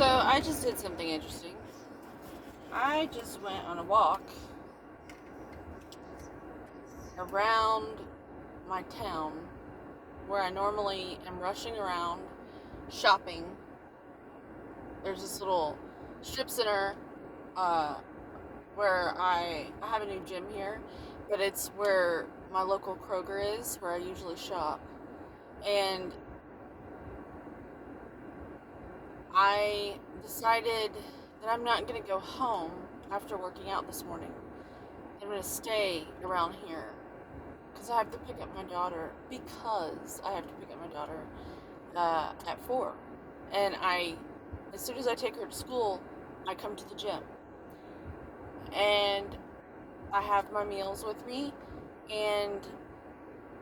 So I just did something interesting. I just went on a walk around my town where I normally am rushing around shopping. There's this little strip center uh, where I have a new gym here, but it's where my local Kroger is, where I usually shop. And I decided that I'm not going to go home after working out this morning. I'm going to stay around here because I have to pick up my daughter at 4. And as soon as I take her to school, I come to the gym. And I have my meals with me, and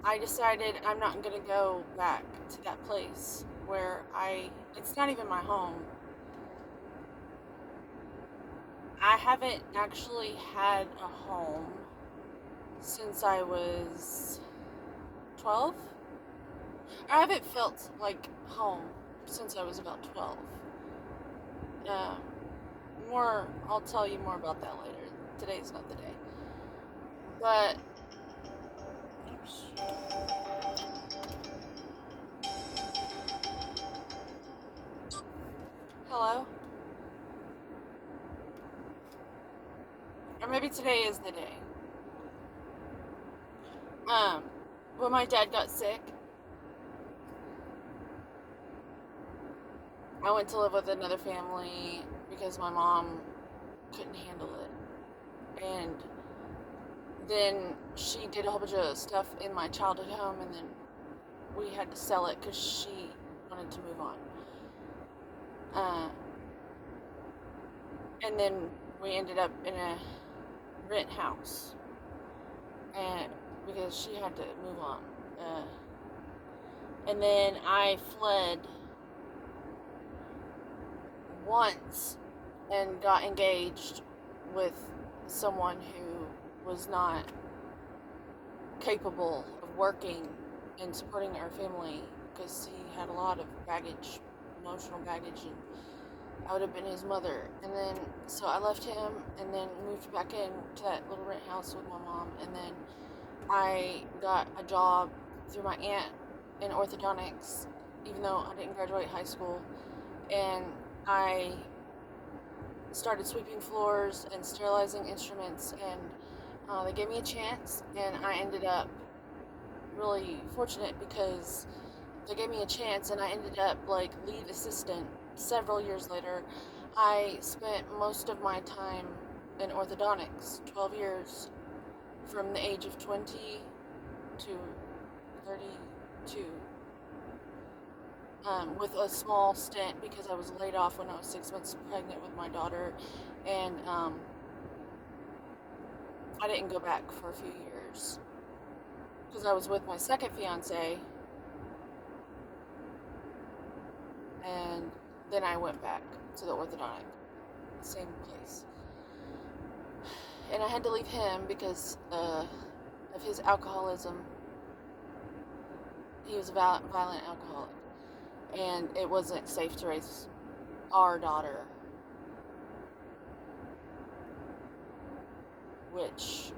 I decided I'm not going to go back to that place where it's not even my home. I haven't actually had a home since I was 12. I haven't felt like home since I was about 12. I'll tell you more about that later. Today's not the day. But, oops. Hello? Or maybe today is the day. When my dad got sick, I went to live with another family because my mom couldn't handle it. And then she did a whole bunch of stuff in my childhood home, and then we had to sell it because she wanted to move on. And then we ended up in a rent house, and because she had to move on. And then I fled once and got engaged with someone who was not capable of working and supporting our family because he had a lot of baggage, emotional baggage, and I would have been his mother. And then so I left him and then moved back in to that little rent house with my mom, and then I got a job through my aunt in orthodontics, even though I didn't graduate high school, and I started sweeping floors and sterilizing instruments, and they gave me a chance, and I ended up really fortunate because they gave me a chance, and I ended up like lead assistant several years later. I spent most of my time in orthodontics, 12 years, from the age of 20 to 32, with a small stint because I was laid off when I was 6 months pregnant with my daughter, and I didn't go back for a few years because I was with my second fiance, and then I went back to the orthodontic, same place. And I had to leave him because of his alcoholism. He was a violent alcoholic, and it wasn't safe to raise our daughter, which,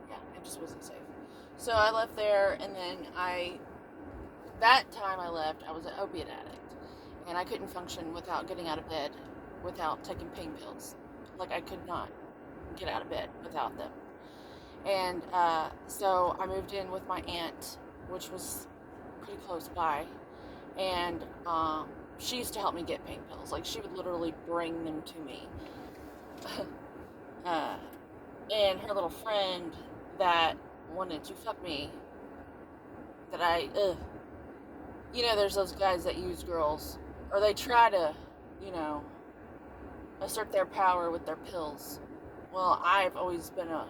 it just wasn't safe. So I left there, and then that time I left, I was an opiate addict, and I couldn't function without getting out of bed, without taking pain pills. Like, I could not get out of bed without them. And so I moved in with my aunt, which was pretty close by, and she used to help me get pain pills. Like, she would literally bring them to me. And her little friend that wanted to fuck me, there's those guys that use girls, or they try to, assert their power with their pills. Well, I've always been I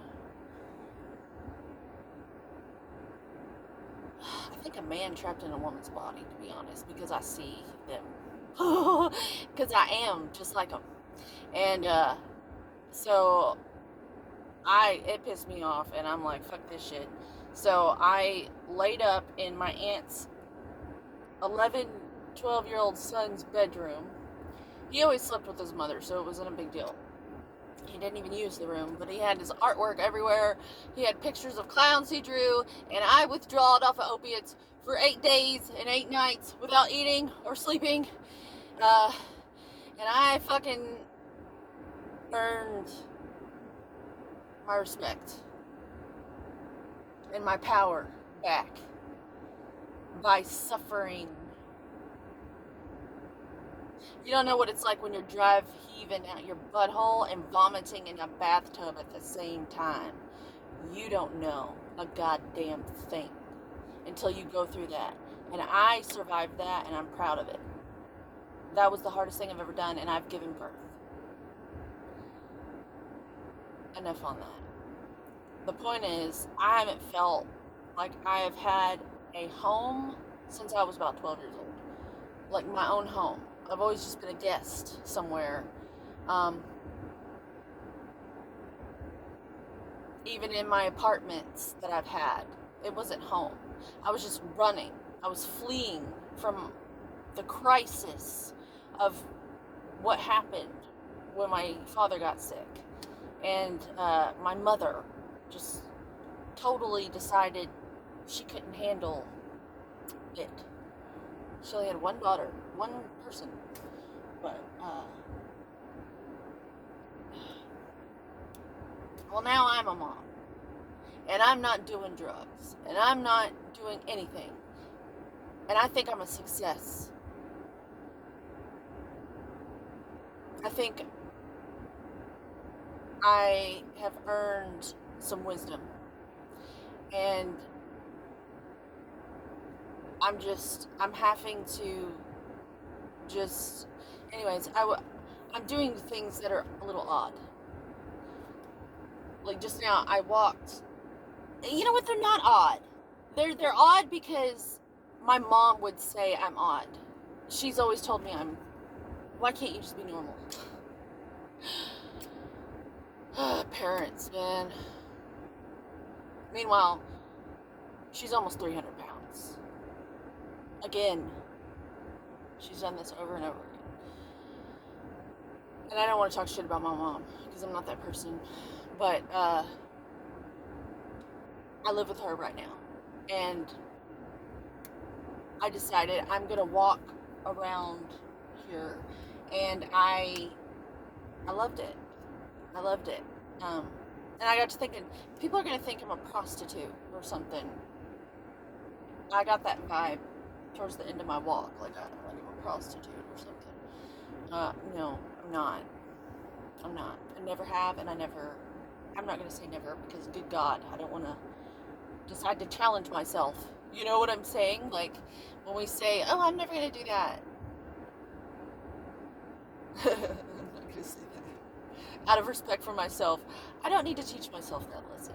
think a man trapped in a woman's body, to be honest, because I see them. Because I am just like them. And so it pissed me off, and I'm like, fuck this shit. So I laid up in my aunt's 11 12-year-old son's bedroom. He always slept with his mother, so it wasn't a big deal. He didn't even use the room, but he had his artwork everywhere. He had pictures of clowns he drew, and I withdrawed off of opiates for 8 days and 8 nights without eating or sleeping. And I fucking earned my respect and my power back by suffering. You don't know what it's like when you're drive heaving out your butthole and vomiting in a bathtub at the same time. You don't know a goddamn thing until you go through that. And I survived that, and I'm proud of it. That was the hardest thing I've ever done, and I've given birth. Enough on that. The point is, I haven't felt like I have had a home since I was about 12 years old. Like my own home. I've always just been a guest somewhere. Even in my apartments that I've had, it wasn't home. I was just running. I was fleeing from the crisis of what happened when my father got sick. And my mother just totally decided she couldn't handle it. She only had one daughter, one person. But, well, now I'm a mom. And I'm not doing drugs. And I'm not doing anything. And I think I'm a success. I think I have earned some wisdom. And I'm having to just, anyways, I'm doing things that are a little odd. Like just now, I walked, you know what, they're not odd. They're odd because my mom would say I'm odd. She's always told me why can't you just be normal? Parents, man. Meanwhile, she's almost 300 pounds. Again, she's done this over and over again. And I don't want to talk shit about my mom, because I'm not that person. But, I live with her right now. And I decided I'm going to walk around here. And I loved it. I loved it. And I got to thinking, people are going to think I'm a prostitute or something. I got that vibe towards the end of my walk, like I'm a prostitute or something. No, I'm not. I never have, and I'm not going to say never, because good God, I don't want to decide to challenge myself. You know what I'm saying? Like, when we say, oh, I'm never going to do that. I'm not going to say that. Out of respect for myself, I don't need to teach myself that lesson.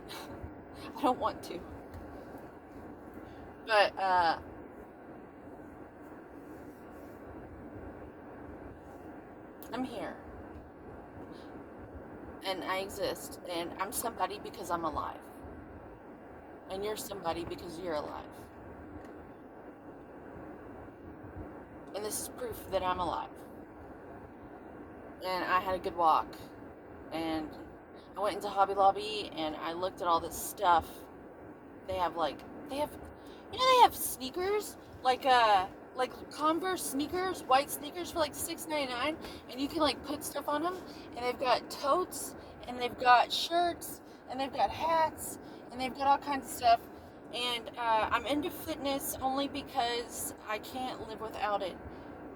I don't want to. But, I'm here. And I exist. And I'm somebody because I'm alive. And you're somebody because you're alive. And this is proof that I'm alive. And I had a good walk. And I went into Hobby Lobby and I looked at all this stuff. They have sneakers, like Converse sneakers, white sneakers for like $6.99, and you can like put stuff on them. And they've got totes, and they've got shirts, and they've got hats, and they've got all kinds of stuff. And I'm into fitness only because I can't live without it.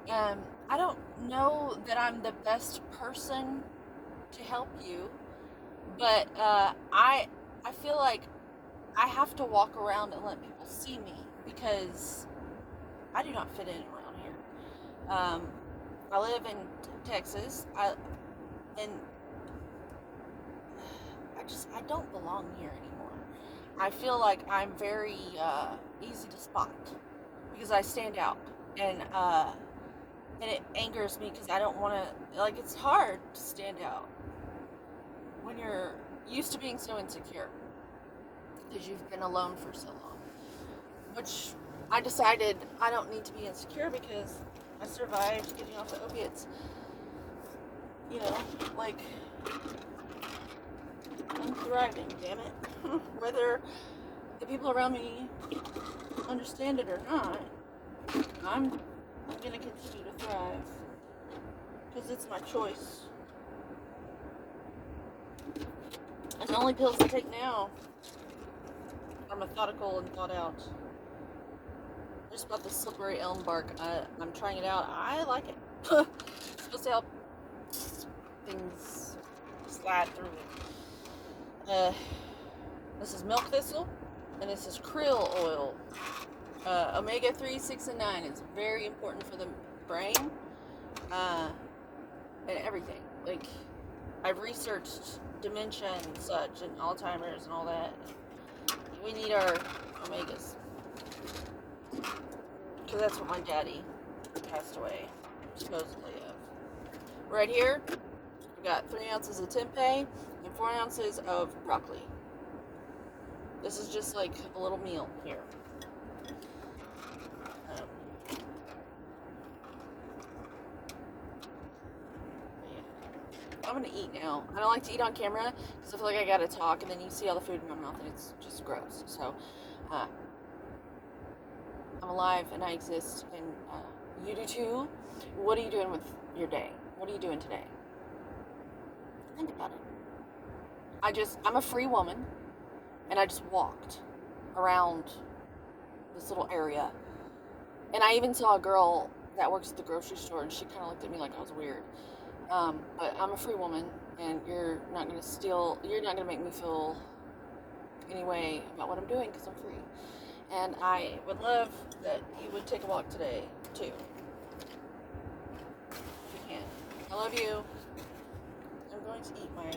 I don't know that I'm the best person to help you, but I feel like I have to walk around and let people see me, because I do not fit in around here. I live in Texas, and I don't belong here anymore. I feel like I'm very easy to spot because I stand out, and it angers me because I don't want to, like, it's hard to stand out when you're used to being so insecure because you've been alone for so long. Which I decided I don't need to be insecure because I survived getting off the opiates. You know, like, I'm thriving, damn it. Whether the people around me understand it or not, I'm gonna continue to thrive. Because it's my choice. And the only pills I take now are methodical and thought out. Just about the slippery elm bark. I'm trying it out. I like it. It's supposed to help things slide through. This is milk thistle, and this is krill oil. Omega-3, 6, and 9 is very important for the brain, and everything. Like, I've researched dementia and such, and Alzheimer's and all that. We need our omegas, because that's what my daddy passed away, supposedly, of. Right here, we got 3 ounces of tempeh and 4 ounces of broccoli. This is just like a little meal here. I'm gonna eat now. I don't like to eat on camera because I feel like I gotta talk, and then you see all the food in my mouth, and it's just gross. So, I'm alive and I exist, and you do too. What are you doing with your day? What are you doing today? Think about it. I'm a free woman, and I just walked around this little area, and I even saw a girl that works at the grocery store, and she kind of looked at me like I was weird. But I'm a free woman, and you're not going to make me feel any way about what I'm doing, because I'm free. And I would love that you would take a walk today, too. If you can. I love you. I'm going to eat my